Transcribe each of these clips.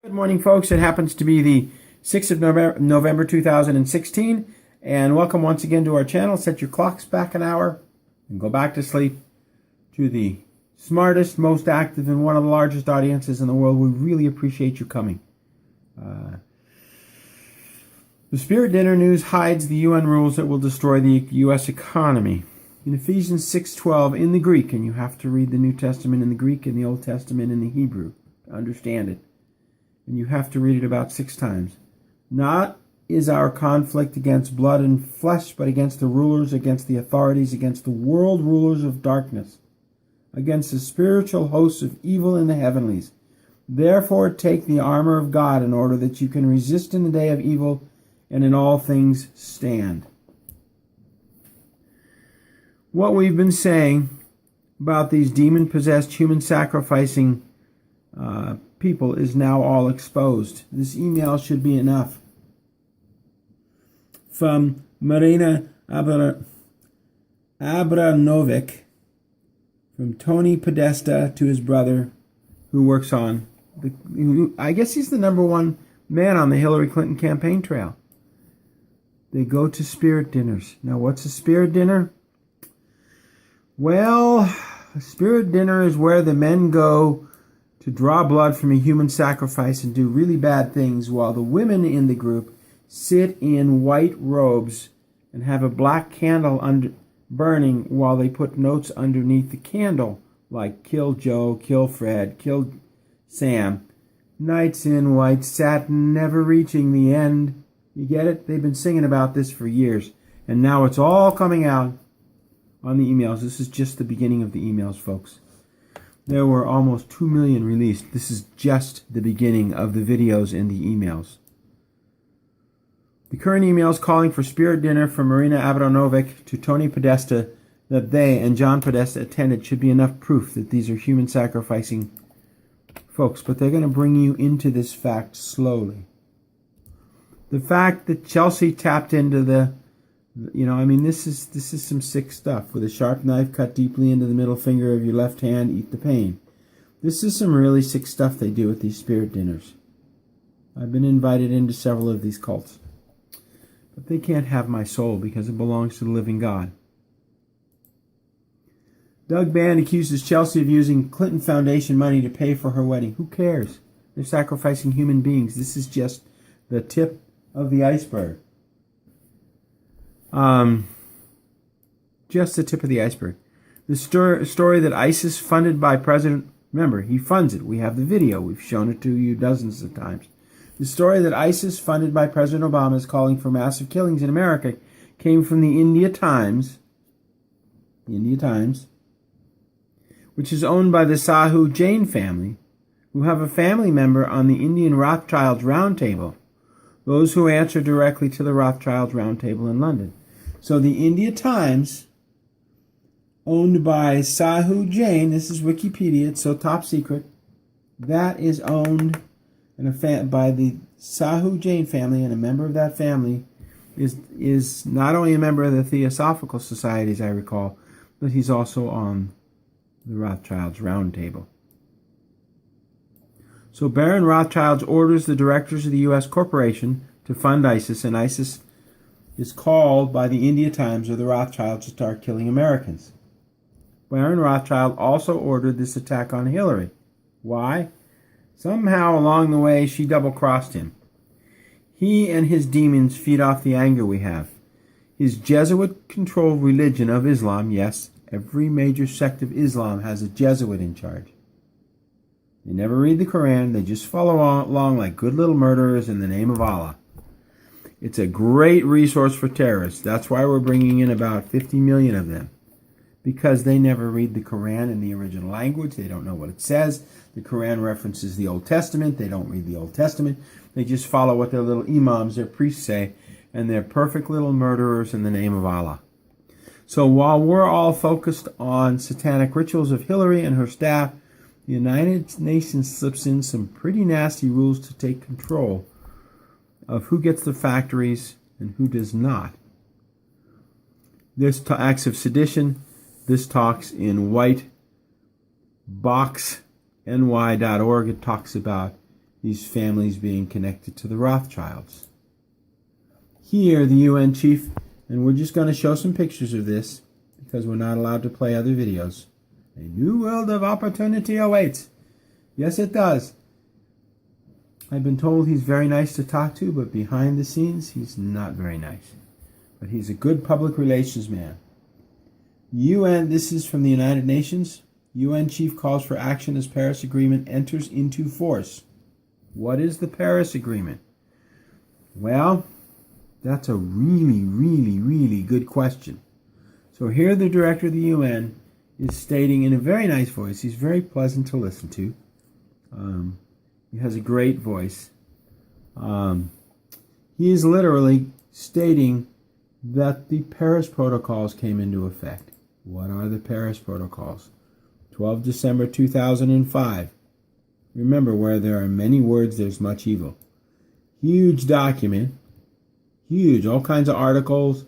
Good morning, folks. It happens to be the 6th of November 2016, and welcome once again to our channel. Set your clocks back an hour and go back to sleep. To the smartest, most active, and one of the largest audiences in the world, we really appreciate you coming. The Spirit Dinner news hides the UN rules that will destroy the U.S. economy. In Ephesians 6:12, in the Greek, and you have to read the New Testament in the Greek and the Old Testament in the Hebrew to understand it. And you have to read it about 6 times. Not is our conflict against blood and flesh, but against the rulers, against the authorities, against the world rulers of darkness, against the spiritual hosts of evil in the heavenlies. Therefore take the armor of God in order that you can resist in the day of evil and in all things stand. What we've been saying about these demon-possessed, human-sacrificing people is now all exposed. This email should be enough. From Marina Abramovic, from Tony Podesta to his brother, who works on, I guess he's the #1 man on the Hillary Clinton campaign trail. They go to spirit dinners. Now, what's a spirit dinner? Well, a spirit dinner is where the men go to draw blood from a human sacrifice and do really bad things, while the women in the group sit in white robes and have a black candle burning while they put notes underneath the candle, like kill Joe, kill Fred, kill Sam. Knights in white satin, never reaching the end. You get it? They've been singing about this for years, and now it's all coming out on the emails. This is just the beginning of the emails, folks. There were almost 2 million released. This is just the beginning of the videos and the emails. The current emails calling for spirit dinner from Marina Abramovic to Tony Podesta that they and John Podesta attended should be enough proof that these are human sacrificing folks. But they're going to bring you into this fact slowly. The fact that Chelsea tapped into the, this is some sick stuff. With a sharp knife cut deeply into the middle finger of your left hand, eat the pain. This is some really sick stuff they do at these spirit dinners. I've been invited into several of these cults. But they can't have my soul because it belongs to the living God. Doug Band accuses Chelsea of using Clinton Foundation money to pay for her wedding. Who cares? They're sacrificing human beings. This is just the tip of the iceberg. Just the tip of the iceberg. The story that ISIS funded by President, remember, he funds it. We have the video. We've shown it to you dozens of times. The story that ISIS funded by President Obama is calling for massive killings in America came from the India Times, which is owned by the Sahu Jain family, who have a family member on the Indian Rothschilds Roundtable, those who answer directly to the Rothschilds Roundtable in London. So the India Times, owned by Sahu Jain, this is Wikipedia, it's so top secret, that is owned by the Sahu Jain family, and a member of that family is not only a member of the Theosophical Society, as I recall, but he's also on the Rothschilds Roundtable. So Baron Rothschild orders the directors of the U.S. corporation to fund ISIS, and ISIS is called by the India Times or the Rothschilds to start killing Americans. Baron Rothschild also ordered this attack on Hillary. Why? Somehow along the way she double-crossed him. He and his demons feed off the anger we have. His Jesuit-controlled religion of Islam, yes, every major sect of Islam has a Jesuit in charge. They never read the Quran, they just follow along like good little murderers in the name of Allah. It's a great resource for terrorists. That's why we're bringing in about 50 million of them. Because they never read the Quran in the original language. They don't know what it says. The Quran references the Old Testament. They don't read the Old Testament. They just follow what their little imams, their priests say, and they're perfect little murderers in the name of Allah. So while we're all focused on satanic rituals of Hillary and her staff, the United Nations slips in some pretty nasty rules to take control of who gets the factories and who does not. This acts of sedition. This talks in whiteboxny.org. It talks about these families being connected to the Rothschilds. Here, the UN chief, and we're just going to show some pictures of this because we're not allowed to play other videos. A new world of opportunity awaits. Yes, it does. I've been told he's very nice to talk to, but behind the scenes, he's not very nice. But he's a good public relations man. UN, this is from the United Nations. UN chief calls for action as Paris Agreement enters into force. What is the Paris Agreement? Well, that's a really, really, really good question. So here the director of the UN is stating in a very nice voice. He's very pleasant to listen to. He has a great voice. He is literally stating that the Paris Protocols came into effect. What are the Paris Protocols? 12 December 2005. Remember, where there are many words, there's much evil. Huge document. Huge. All kinds of articles.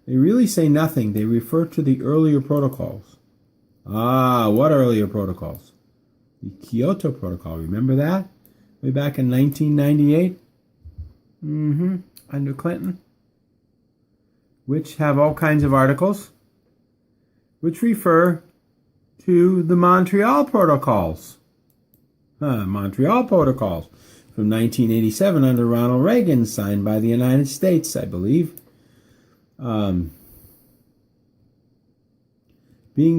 They really say nothing. They refer to the earlier protocols. What earlier protocols? The Kyoto Protocol. Remember that? Way back in 1998? Under Clinton. Which have all kinds of articles which refer to the Montreal Protocols. Montreal Protocols from 1987 under Ronald Reagan, signed by the United States, I believe. Being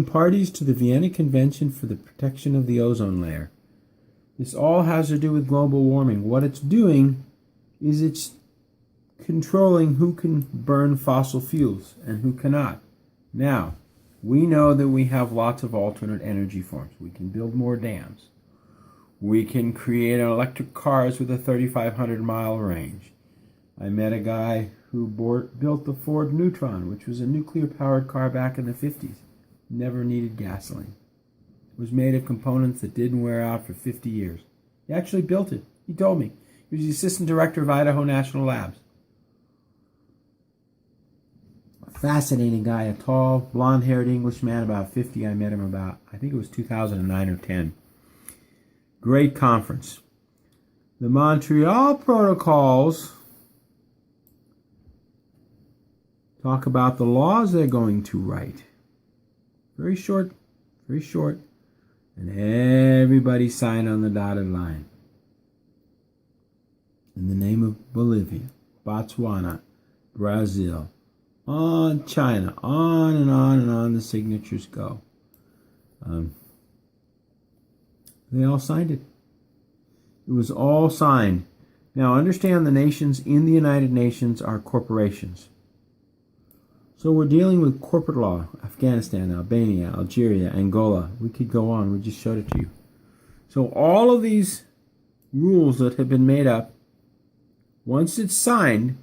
parties to the Vienna Convention for the Protection of the Ozone Layer. This all has to do with global warming. What it's doing is it's controlling who can burn fossil fuels and who cannot. Now, we know that we have lots of alternate energy forms. We can build more dams. We can create electric cars with a 3,500-mile range. I met a guy who built the Ford Neutron, which was a nuclear-powered car back in the 50s. Never needed gasoline. It was made of components that didn't wear out for 50 years. He actually built it. He told me. He was the assistant director of Idaho National Labs. Fascinating guy, a tall, blonde-haired Englishman, about 50. I met him about, I think it was 2009 or 10. Great conference. The Montreal Protocols talk about the laws they're going to write. Very short, very short. And everybody signed on the dotted line. In the name of Bolivia, Botswana, Brazil, on China, on and on and on the signatures go. They all signed it. It was all signed. Now understand, the nations in the United Nations are corporations. So we're dealing with corporate law. Afghanistan, Albania, Algeria, Angola. We could go on. We just showed it to you. So all of these rules that have been made up, once it's signed,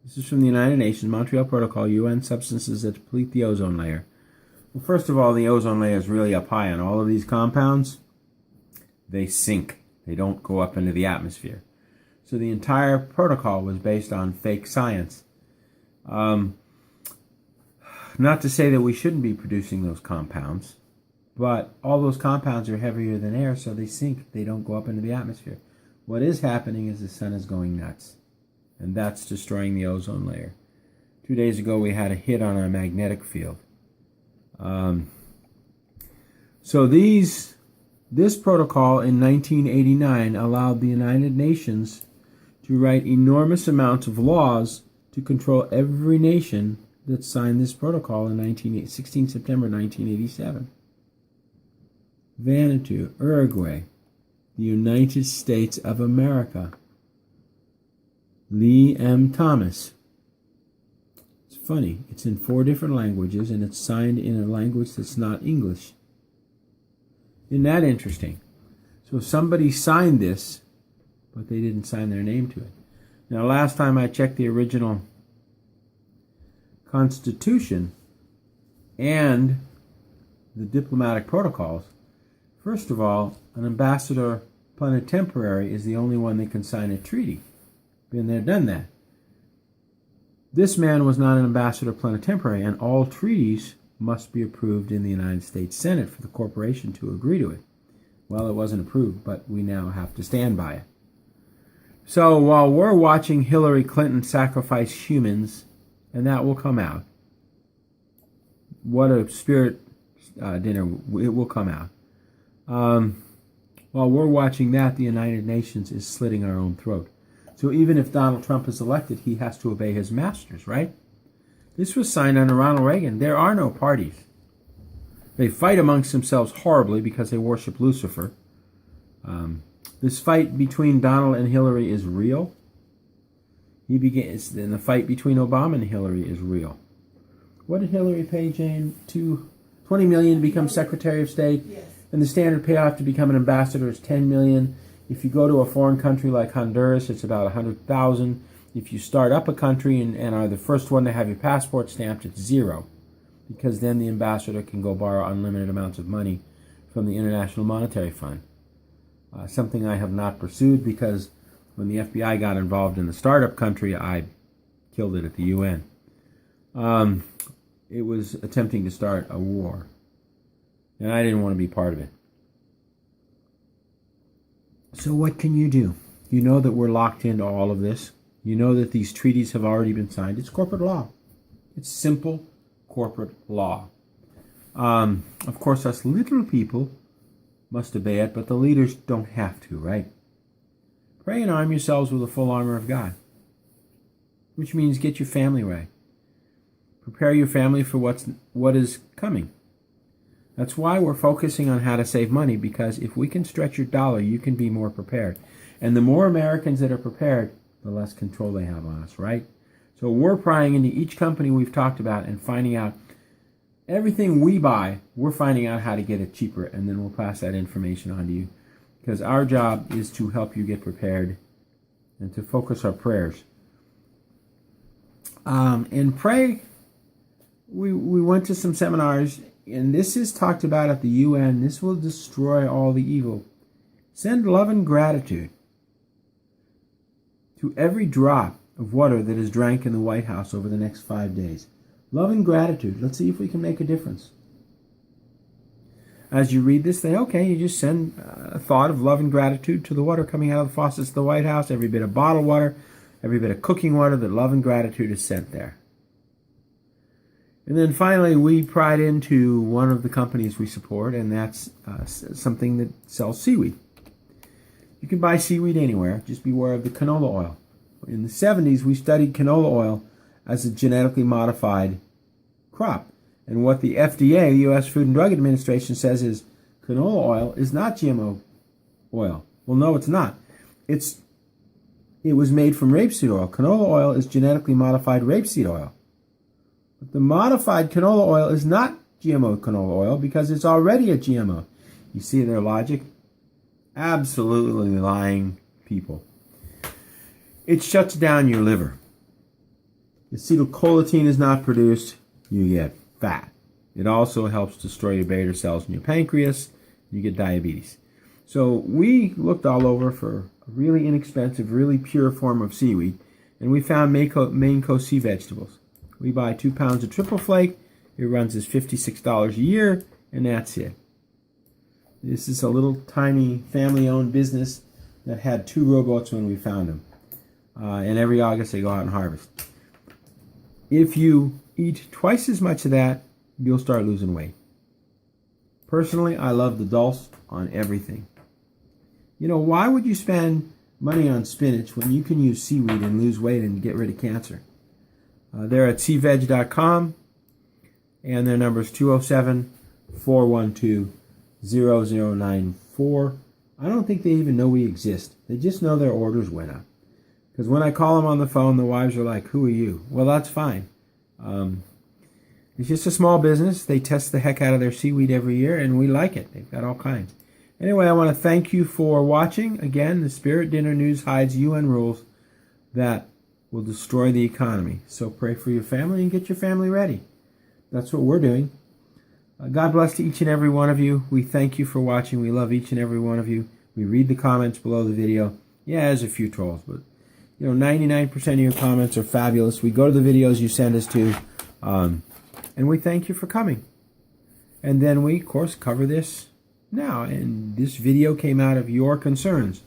this is from the United Nations, Montreal Protocol, UN substances that deplete the ozone layer. Well, first of all, the ozone layer is really up high on all of these compounds. They sink. They don't go up into the atmosphere. So the entire protocol was based on fake science. Not to say that we shouldn't be producing those compounds, but all those compounds are heavier than air, so they sink. They don't go up into the atmosphere. What is happening is the sun is going nuts, and that's destroying the ozone layer. 2 days ago, we had a hit on our magnetic field. So this protocol in 1989 allowed the United Nations to write enormous amounts of laws to control every nation that signed this protocol in 16 September 1987. Vanuatu, Uruguay, the United States of America. Lee M. Thomas. It's funny, it's in 4 different languages and it's signed in a language that's not English. Isn't that interesting? So somebody signed this, but they didn't sign their name to it. Now, last time I checked the original Constitution and the diplomatic protocols, first of all, an ambassador plenipotentiary is the only one that can sign a treaty. Been there, done that. This man was not an ambassador plenipotentiary, and all treaties must be approved in the United States Senate for the corporation to agree to it. Well, it wasn't approved, but we now have to stand by it. So while we're watching Hillary Clinton sacrifice humans, and that will come out, what a spirit dinner, it will come out. While we're watching that, the United Nations is slitting our own throat. So even if Donald Trump is elected, he has to obey his masters, right? This was signed under Ronald Reagan. There are no parties. They fight amongst themselves horribly because they worship Lucifer. This fight between Donald and Hillary is real. And the fight between Obama and Hillary is real. What did Hillary pay, Jane? $20 million to become Secretary of State? Yes. And the standard payoff to become an ambassador is $10 million. If you go to a foreign country like Honduras, it's about $100,000. If you start up a country and are the first one to have your passport stamped, it's $0. Because then the ambassador can go borrow unlimited amounts of money from the International Monetary Fund. Something I have not pursued because when the FBI got involved in the startup country, I killed it at the UN. It was attempting to start a war, and I didn't want to be part of it. So what can you do? You know that we're locked into all of this. You know that these treaties have already been signed. It's corporate law. It's simple corporate law. Of course, us little people must obey it, but the leaders don't have to, right? Pray and arm yourselves with the full armor of God, which means get your family right. Prepare your family for what is coming. That's why we're focusing on how to save money, because if we can stretch your dollar, you can be more prepared. And the more Americans that are prepared, the less control they have on us, right? So we're prying into each company we've talked about and finding out everything we buy, we're finding out how to get it cheaper, and then we'll pass that information on to you. Because our job is to help you get prepared and to focus our prayers. And pray, we went to some seminars, and this is talked about at the UN. This will destroy all the evil. Send love and gratitude to every drop of water that is drank in the White House over the next 5 days. Love and gratitude. Let's see if we can make a difference. As you read this, you just send a thought of love and gratitude to the water coming out of the faucets of the White House, every bit of bottled water, every bit of cooking water, that love and gratitude is sent there. And then finally, we pried into one of the companies we support, and that's something that sells seaweed. You can buy seaweed anywhere. Just beware of the canola oil. In the 70s, we studied canola oil as a genetically modified crop. And what the FDA, the U.S. Food and Drug Administration, says is canola oil is not GMO oil. Well, no, it's not. It was made from rapeseed oil. Canola oil is genetically modified rapeseed oil. But the modified canola oil is not GMO canola oil because it's already a GMO. You see their logic? Absolutely lying people. It shuts down your liver. Acetylcholine is not produced, you get fat. It also helps destroy your beta cells in your pancreas, you get diabetes. So we looked all over for a really inexpensive, really pure form of seaweed, and we found Maine Coast sea vegetables. We buy 2 pounds of triple flake. It runs us $56 a year, and that's it. This is a little tiny family-owned business that had 2 rowboats when we found them. And every August they go out and harvest. If you eat twice as much of that, you'll start losing weight. Personally, I love the dulse on everything. Why would you spend money on spinach when you can use seaweed and lose weight and get rid of cancer? They're at cveg.com, and their number is 207-412-0094. I don't think they even know we exist. They just know their orders went up. Because when I call them on the phone, the wives are like, "Who are you?" Well, that's fine. It's just a small business. They test the heck out of their seaweed every year, and we like it. They've got all kinds. Anyway, I want to thank you for watching. Again, the Spirit Dinner News hides UN rules that will destroy the economy. So pray for your family and get your family ready. That's what we're doing. God bless to each and every one of you. We thank you for watching. We love each and every one of you. We read the comments below the video. Yeah, there's a few trolls, but 99% of your comments are fabulous. We go to the videos you send us to, and we thank you for coming. And then we, of course, cover this Now, and this video came out of your concerns.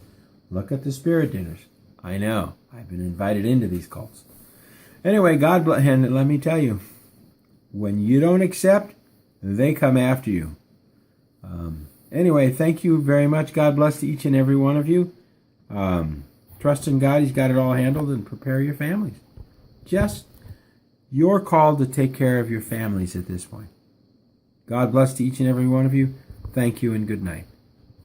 Look at the spirit dinners. I know. I've been invited into these cults. Anyway, God bless. And let me tell you, when you don't accept, they come after you. Anyway, thank you very much. God bless to each and every one of you. Trust in God. He's got it all handled, and prepare your families. You're called to take care of your families at this point. God bless to each and every one of you. Thank you and good night.